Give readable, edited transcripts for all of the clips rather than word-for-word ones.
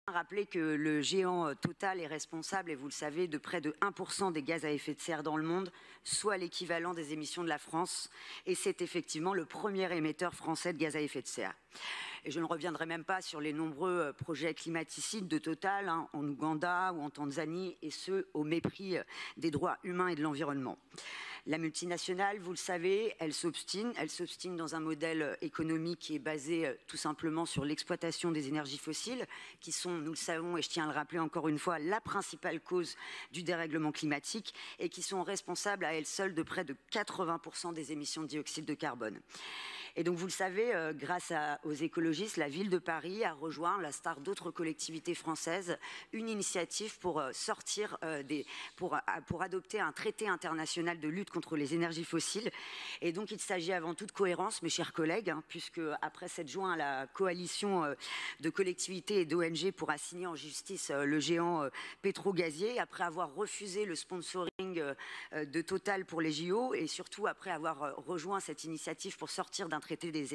Rappeler que le géant Total est responsable, et vous le savez, de près de 1% des gaz à effet de serre dans le monde, soit l'équivalent des émissions de la France. Et c'est effectivement le premier émetteur français de gaz à effet de serre. Et je ne reviendrai même pas sur les nombreux projets climaticides de Total, en Ouganda ou en Tanzanie, et ce, au mépris des droits humains et de l'environnement. La multinationale, vous le savez, elle s'obstine dans un modèle économique qui est basé tout simplement sur l'exploitation des énergies fossiles, qui sont, nous le savons, et je tiens à le rappeler encore une fois, la principale cause du dérèglement climatique et qui sont responsables à elles seules de près de 80% des émissions de dioxyde de carbone. Et donc, vous le savez, grâce aux écologistes, la ville de Paris a rejoint, à la star d'autres collectivités françaises, une initiative pour pour adopter un traité international de lutte contre les énergies fossiles. Et donc, il s'agit avant tout de cohérence, mes chers collègues, puisque après 7 juin, la coalition de collectivités et d'ONG pourra signer en justice le géant pétro-gazier, après avoir refusé le sponsoring de Total pour les JO, et surtout après avoir rejoint cette initiative pour sortir d'un traité des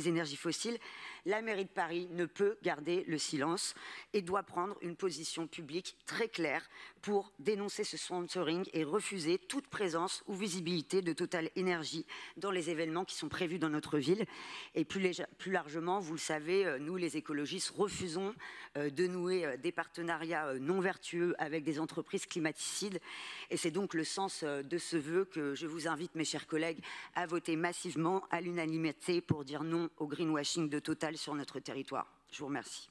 énergies fossiles. La mairie de Paris ne peut garder le silence et doit prendre une position publique très claire pour dénoncer ce sponsoring et refuser toute présence ou visibilité de Total Énergie dans les événements qui sont prévus dans notre ville. Et plus largement, vous le savez, nous les écologistes refusons de nouer des partenariats non vertueux avec des entreprises climaticides, et c'est donc le sens de ce vœu que je vous invite, mes chers collègues, à voter massivement à l'unanimité pour dire non au greenwashing de Total sur notre territoire. Je vous remercie.